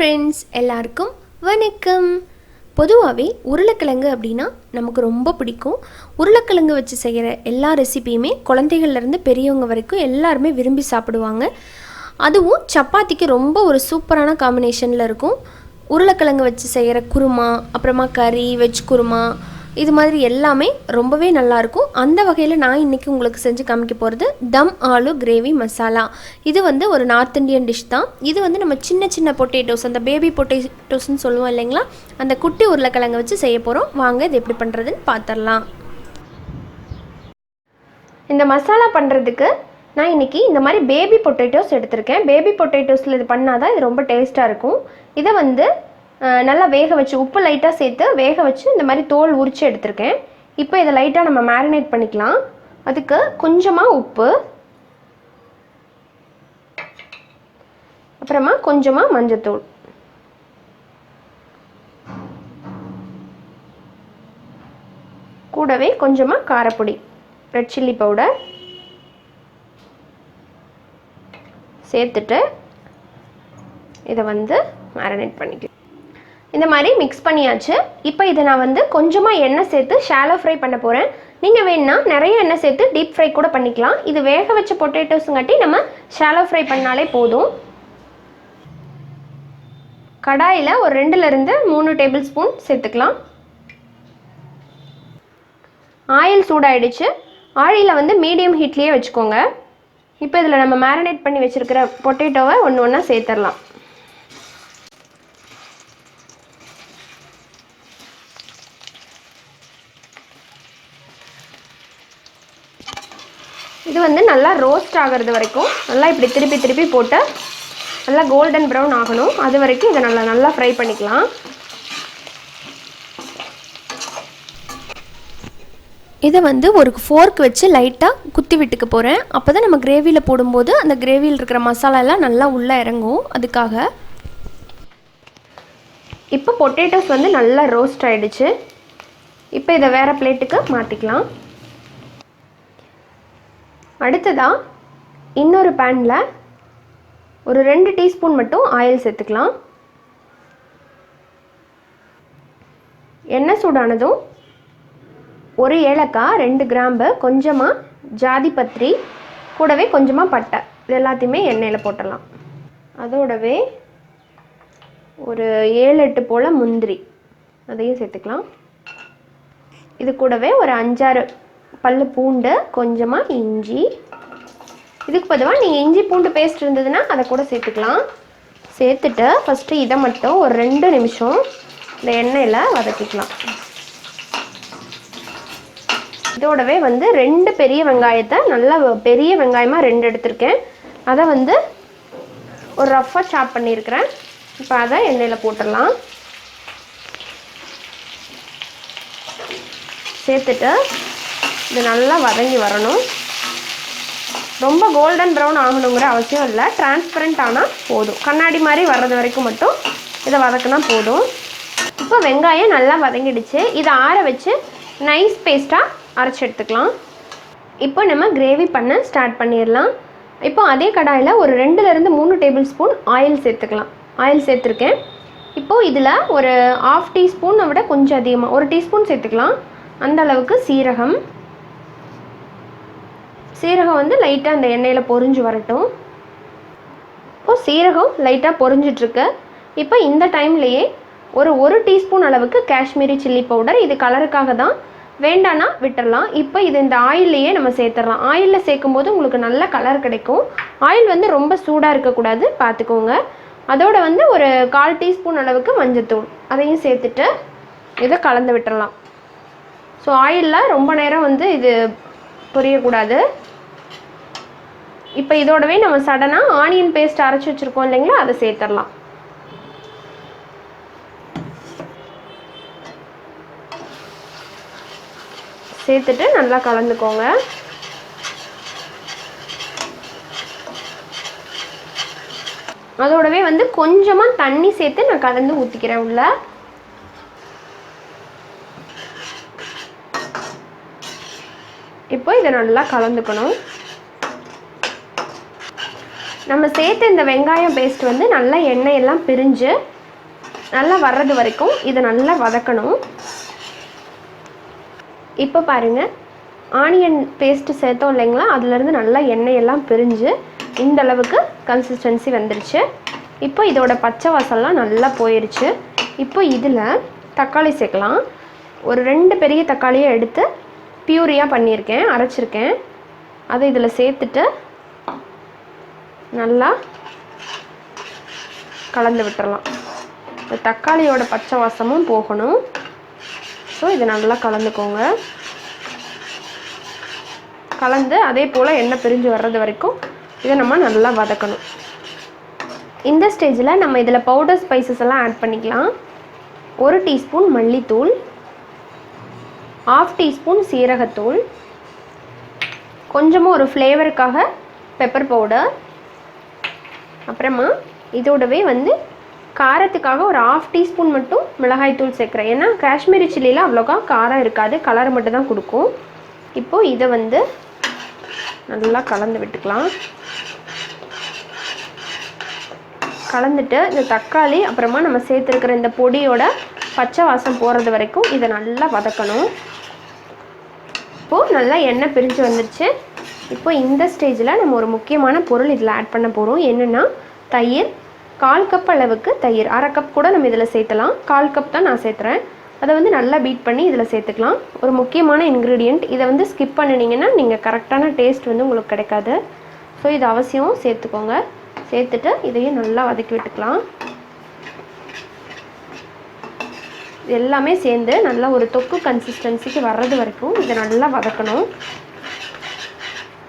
Friends, எல்லாருக்கும் வணக்கம். பொதுவாகவே உருளைக்கிழங்கு அப்படின்னா நமக்கு ரொம்ப பிடிக்கும். உருளைக்கிழங்கு வச்சு செய்கிற எல்லா ரெசிபியுமே குழந்தைகள்லேருந்து பெரியவங்க வரைக்கும் எல்லாருமே விரும்பி சாப்பிடுவாங்க. அதுவும் சப்பாத்திக்கு ரொம்ப ஒரு சூப்பரான காம்பினேஷனில் இருக்கும். உருளைக்கிழங்கு வச்சு செய்கிற குருமா, அப்புறமா கறி, வெஜ் குருமா, இது மாதிரி எல்லாமே ரொம்பவே நல்லாயிருக்கும். அந்த வகையில் நான் இன்றைக்கி உங்களுக்கு செஞ்சு காமிக்க போகிறது தம் ஆலு கிரேவி மசாலா. இது ஒரு நார்த் இண்டியன் டிஷ் தான். இது நம்ம சின்ன சின்ன பொட்டேட்டோஸ், அந்த பேபி பொட்டேட்டோஸ்ன்னு சொல்லுவோம் இல்லைங்களா, அந்த குட்டி உருளைக்கிழங்கு வச்சு செய்ய போகிறோம். வாங்க இது எப்படி பண்ணுறதுன்னு பார்த்துடலாம். இந்த மசாலா பண்ணுறதுக்கு நான் இன்றைக்கி இந்த மாதிரி பேபி பொட்டேட்டோஸ் எடுத்திருக்கேன். பேபி பொட்டேட்டோஸில் இது பண்ணால் தான் இது ரொம்ப டேஸ்ட்டாக இருக்கும். இதை நல்லா வேக வச்சு, உப்பு லைட்டாக சேர்த்து வேக வச்சு இந்த மாதிரி தோல் உரித்து எடுத்திருக்கேன். இப்போ இதை லைட்டாக நம்ம மேரினேட் பண்ணிக்கலாம். அதுக்கு கொஞ்சமாக உப்பு, அப்புறமா கொஞ்சமாக மஞ்சத்தூள், கூடவே கொஞ்சமாக காரப்பொடி, ரெட் சில்லி பவுடர் சேர்த்துட்டு இதை மேரினேட் பண்ணிக்கலாம். இந்த மாதிரி மிக்ஸ் பண்ணியாச்சு. இப்போ இதை நான் கொஞ்சமாக எண்ணெய் சேர்த்து ஷாலோ ஃப்ரை பண்ண போகிறேன். நீங்கள் வேணுன்னா நிறைய எண்ணெய் சேர்த்து டீப் ஃப்ரை கூட பண்ணிக்கலாம். இது வேக வச்ச பொட்டேட்டோஸுங்காட்டி நம்ம ஷாலோ ஃப்ரை பண்ணாலே போதும். கடாயில் ஒரு 2லேருந்து 3 டேபிள் ஸ்பூன் சேர்த்துக்கலாம். ஆயில் சூடாயிடுச்சு. ஆயிலில் மீடியம் ஹீட்லேயே வச்சுக்கோங்க. இப்போ இதில் நம்ம மேரினேட் பண்ணி வச்சுருக்கிற பொட்டேட்டோவை ஒன்று ஒன்றா சேர்த்துடலாம். இது நல்லா ரோஸ்ட் ஆகிறது வரைக்கும் நல்லா இப்படி திருப்பி திருப்பி போட்டு நல்லா கோல்டன் ப்ரௌன் ஆகணும். அது வரைக்கும் இதை நல்லா ஃப்ரை பண்ணிக்கலாம். இதை ஒரு ஃபோர்க் வச்சு லைட்டாக குத்தி விட்டுக்க போகிறேன். அப்போ தான் நம்ம கிரேவியில் போடும்போது அந்த கிரேவியில் இருக்கிற மசாலாலாம் நல்லா உள்ளே இறங்கும். அதுக்காக இப்போ பொட்டேட்டோஸ் நல்லா ரோஸ்ட் ஆகிடுச்சு. இப்போ இதை வேறு பிளேட்டுக்கு மாற்றிக்கலாம். அடுத்ததாக இன்னொரு பேனில் ஒரு 2 டீஸ்பூன் மட்டும் ஆயில் சேர்த்துக்கலாம். எண்ணெய் சூடானதும் ஒரு ஏலக்காய், 2 கிராம்பு, கொஞ்சமாக ஜாதிபத்திரி, கூடவே கொஞ்சமாக பட்டை, இது எல்லாத்தையுமே எண்ணெயில் போட்டுடலாம். அதோடவே ஒரு 7-8 போல் முந்திரி, அதையும் சேர்த்துக்கலாம். இது கூடவே ஒரு 5-6 பல்லு பூண்டு, கொஞ்சமாக இஞ்சி. இதுக்கு பொதுவாக நீங்கள் இஞ்சி பூண்டு பேஸ்ட் இருந்ததுன்னா அதை கூட சேர்த்துக்கலாம். சேர்த்துட்டு ஃபஸ்ட்டு இதை மட்டும் ஒரு 2 நிமிஷம் இந்த எண்ணெயில் வதக்கிக்கலாம். இதோடவே 2 பெரிய வெங்காயத்தை, நல்லா பெரிய வெங்காயமாக 2 எடுத்திருக்கேன். அதை ஒரு ரஃப்பாக சாப் பண்ணியிருக்கிறேன். இப்போ அதை எண்ணெயில் போட்டுடலாம். சேர்த்துட்டு இது நல்லா வதங்கி வரணும். ரொம்ப கோல்டன் ப்ரௌன் ஆகணுங்கிற அவசியம் இல்லை. டிரான்ஸ்பரண்ட் ஆனால் போதும். கண்ணாடி மாதிரி வர்றது வரைக்கும் மட்டும் இதை வதக்கினா போதும். இப்போ வெங்காயம் நல்லா வதங்கிடுச்சு. இதை ஆற வச்சு நைஸ் பேஸ்ட்டாக அரைச்சி எடுத்துக்கலாம். இப்போ நம்ம கிரேவி பண்ண ஸ்டார்ட் பண்ணிடலாம். இப்போ அதே கடாயில் ஒரு 2லேருந்து 3 டேபிள் ஸ்பூன் ஆயில் சேர்த்துக்கலாம். ஆயில் சேர்த்துருக்கேன். இப்போது இதில் ஒரு 1/2 டீஸ்பூனை விட கொஞ்சம் அதிகமாக 1 டீஸ்பூன் சேர்த்துக்கலாம். அந்த அளவுக்கு சீரகம் லைட்டாக அந்த எண்ணெயில் பொரிஞ்சு வரட்டும். இப்போது சீரகம் லைட்டாக பொரிஞ்சிட்ருக்கு. இப்போ இந்த டைம்லேயே ஒரு டீஸ்பூன் அளவுக்கு காஷ்மீரி சில்லி பவுடர், இது கலருக்காக தான், வேண்டான்னா விட்டுடலாம். இப்போ இது இந்த ஆயிலையே நம்ம சேர்த்துடலாம். ஆயிலில் சேர்க்கும்போது உங்களுக்கு நல்ல கலர் கிடைக்கும். ஆயில் ரொம்ப சூடாக இருக்கக்கூடாது, பார்த்துக்கோங்க. அதோட ஒரு 1/4 டீஸ்பூன் அளவுக்கு மஞ்சத்தூள், அதையும் சேர்த்துட்டு இதை கலந்து விட்டுடலாம். ஸோ ஆயிலில் ரொம்ப நேரம் இது பொரியக்கூடாது. இப்போ இதோடவே நம்ம சடனாக ஆனியன் பேஸ்ட் அரைச்சி வச்சுருக்கோம் இல்லைங்களா, அதை சேர்த்துடலாம். சேர்த்துட்டு நல்லா கலந்துக்கோங்க. அதோடவே கொஞ்சமாக தண்ணி சேர்த்து நான் கலந்து ஊற்றிக்கிறேன் உள்ள. இப்போ இதை நல்லா கலந்துக்கணும். நம்ம சேர்த்த இந்த வெங்காயம் பேஸ்ட் நல்லா எண்ணெய் எல்லாம் பிரிஞ்சு நல்லா வர்றது வரைக்கும் இதை நல்லா வதக்கணும். இப்போ பாருங்கள், ஆனியன் பேஸ்ட்டு சேர்த்தோம் இல்லைங்களா, அதுலேருந்து நல்லா எண்ணெயெல்லாம் பிரிஞ்சு இந்த அளவுக்கு கன்சிஸ்டன்சி வந்துருச்சு. இப்போ இதோட பச்சை வாசம்லாம் நல்லா போயிடுச்சு. இப்போ இதில் தக்காளி சேர்க்கலாம். ஒரு 2 பெரிய தக்காளியை எடுத்து பியூரியாக பண்ணியிருக்கேன், அரைச்சிருக்கேன். அதை இதில் சேர்த்துட்டு நல்லா கலந்து விட்டுறலாம். இந்த தக்காளியோட பச்சை வாசமும் போகணும். ஸோ இதை நல்லா கலந்துக்கோங்க. கலந்து அதே போல் எண்ணெய் பிரிஞ்சு வர்றது வரைக்கும் இதை நம்ம நல்லா வதக்கணும். இந்த ஸ்டேஜில் நம்ம இதில் பவுடர் ஸ்பைசஸ் எல்லாம் ஆட் பண்ணிக்கலாம். 1 டீஸ்பூன் மல்லித்தூள், 1/2 டீஸ்பூன் சீரகத்தூள், கொஞ்சமாக ஒரு ஃப்ளேவருக்காக பெப்பர் பவுடர், அப்புறமா இதோடவே காரத்துக்காக ஒரு 1/2 டீஸ்பூன் மட்டும் மிளகாய்த்தூள் சேர்க்குறேன். ஏன்னா காஷ்மீரி சில்லியில் அவ்வளோக்கா காரம் இருக்காது, கலர் மட்டும் தான் கொடுக்கும். இப்போது இதை நல்லா கலந்து விட்டுக்கலாம். கலந்துட்டு இந்த தக்காளி அப்புறமா நம்ம சேர்த்துருக்கிற இந்த பொடியோட பச்சை வாசம் போகிறது வரைக்கும் இதை நல்லா வதக்கணும். இப்போது நல்லா எண்ணெய் பிரிஞ்சு வந்துடுச்சு. இப்போ இந்த ஸ்டேஜில் நம்ம ஒரு முக்கியமான பொருள் இதில் ஆட் பண்ண போகிறோம். என்னென்னா தயிர். 1/4 கப் அளவுக்கு தயிர், 1/2 கப் கூட நம்ம இதில் சேர்த்தலாம். 1/4 கப் தான் நான் சேர்த்துறேன். அதை நல்லா பீட் பண்ணி இதில் சேர்த்துக்கலாம். ஒரு முக்கியமான இன்க்ரீடியண்ட். இதை ஸ்கிப் பண்ணினீங்கன்னா நீங்கள் கரெக்டான டேஸ்ட் உங்களுக்கு கிடைக்காது. ஸோ இது அவசியம் சேர்த்துக்கோங்க. சேர்த்துட்டு இதையும் நல்லா வதக்கி விட்டுக்கலாம். எல்லாமே சேர்ந்து நல்லா ஒரு தொக்கு கன்சிஸ்டன்சிக்கு வர்றது வரைக்கும் இதை நல்லா வதக்கணும்.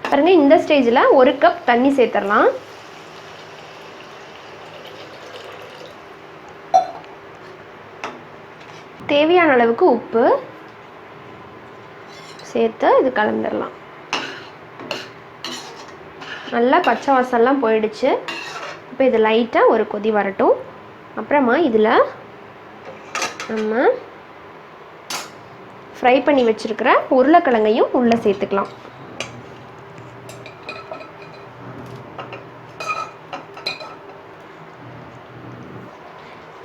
பாருங்கள், இந்த ஸ்டேஜில் 1 கப் தண்ணி சேர்த்துடலாம். தேவையான அளவுக்கு உப்பு சேர்த்து இது கலந்துடலாம். நல்லா பச்சை வாசம்லாம் போயிடுச்சு. இப்போ இது லைட்டாக ஒரு கொதி வரட்டும். அப்புறமா இதில் நம்ம ஃப்ரை பண்ணி வச்சுருக்கிற உருளைக்கிழங்கையும் உள்ளே சேர்த்துக்கலாம்.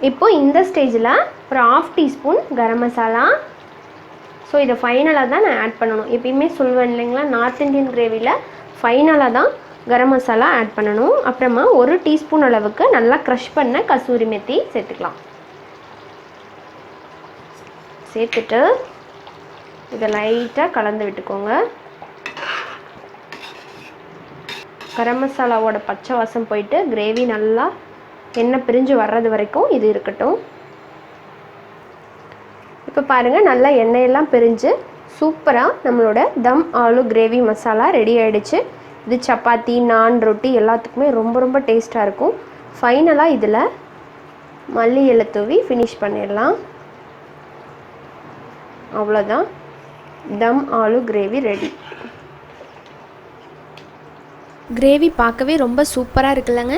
இப்போ இந்த ஸ்டேஜில் ஒரு 1/2 டீஸ்பூன் கரம் மசாலா. ஸோ இதை ஃபைனலாக தான் நான் ஆட் பண்ணணும். எப்பயுமே சொல்லுவேன் இல்லைங்களா, நார்த் இந்தியன் கிரேவியில் ஃபைனலாக தான் கரம் மசாலா ஆட் பண்ணணும். அப்புறமா 1 டீஸ்பூன் அளவுக்கு நல்லா க்ரஷ் பண்ண கசூரி மெத்தி சேர்த்துக்கலாம். சேர்த்துட்டு இதை லைட்டாக கலந்து விட்டுக்கோங்க. கரம் மசாலாவோட பச்சை வாசம் போயிட்டு கிரேவி நல்லா எண்ணெய் பிரிஞ்சு வர்றது வரைக்கும் இது இருக்கட்டும். இப்போ பாருங்கள், நல்லா எண்ணெயெல்லாம் பிரிஞ்சு சூப்பராக நம்மளோட தம் ஆலு கிரேவி மசாலா ரெடி ஆகிடுச்சு. இது சப்பாத்தி, நான், ரொட்டி எல்லாத்துக்குமே ரொம்ப ரொம்ப டேஸ்ட்டாக இருக்கும். ஃபைனலாக இதில் மல்லி இலை தூவி ஃபினிஷ் பண்ணிடலாம். அவ்வளோதான், தம் ஆலு கிரேவி ரெடி. கிரேவி பார்க்கவே ரொம்ப சூப்பராக இருக்குல்லங்க.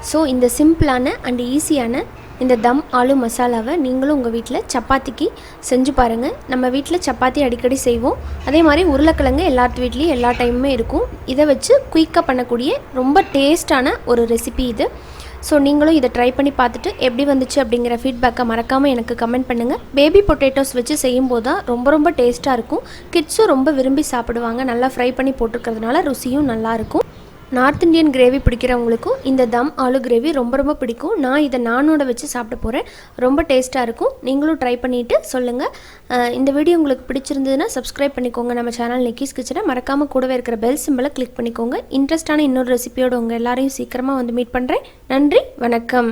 ஸோ இந்த சிம்பிளான அண்ட் ஈஸியான இந்த தம் ஆலு மசாலாவை நீங்களும் உங்கள் வீட்டில் சப்பாத்திக்கு செஞ்சு பாருங்கள். நம்ம வீட்டில் சப்பாத்தி அடிக்கடி செய்வோம். அதே மாதிரி உருளைக்கிழங்கு எல்லாத்து வீட்லேயும் எல்லா டைமுமே இருக்கும். இதை வச்சு குயிக்காக பண்ணக்கூடிய ரொம்ப டேஸ்டான ஒரு ரெசிபி இது. ஸோ நீங்களும் இதை ட்ரை பண்ணி பார்த்துட்டு எப்படி வந்துச்சு அப்படிங்கிற ஃபீட்பேக்கை மறக்காமல் எனக்கு கமெண்ட் பண்ணுங்கள். பேபி பொட்டேட்டோஸ் வச்சு செய்யும்போது தான் ரொம்ப ரொம்ப டேஸ்ட்டாக இருக்கும். கிட்ஸும் ரொம்ப விரும்பி சாப்பிடுவாங்க. நல்லா ஃப்ரை பண்ணி போட்டிருக்கிறதுனால ருசியும் நல்லாயிருக்கும். நார்த் இந்தியன் கிரேவி பிடிக்கிறவங்களுக்கும் இந்த தம் ஆலு கிரேவி ரொம்ப ரொம்ப பிடிக்கும். நான் இதை நானோட வச்சு சாப்பிட போகிறேன். ரொம்ப டேஸ்ட்டாக இருக்கும். நீங்களும் ட்ரை பண்ணிவிட்டு சொல்லுங்கள். இந்த வீடியோ உங்களுக்கு பிடிச்சிருந்ததுன்னா சப்ஸ்கிரைப் பண்ணிக்கோங்க. நம்ம சேனல் நிக்கிஸ் கிச்சனை மறக்காமல் கூடவே இருக்கிற பெல் சிம்பிளை கிளிக் பண்ணிக்கோங்க. இன்ட்ரெஸ்டான இன்னொரு ரெசிபியோடு உங்கள் எல்லாரையும் சீக்கிரமாக மீட் பண்ணுறேன். நன்றி, வணக்கம்.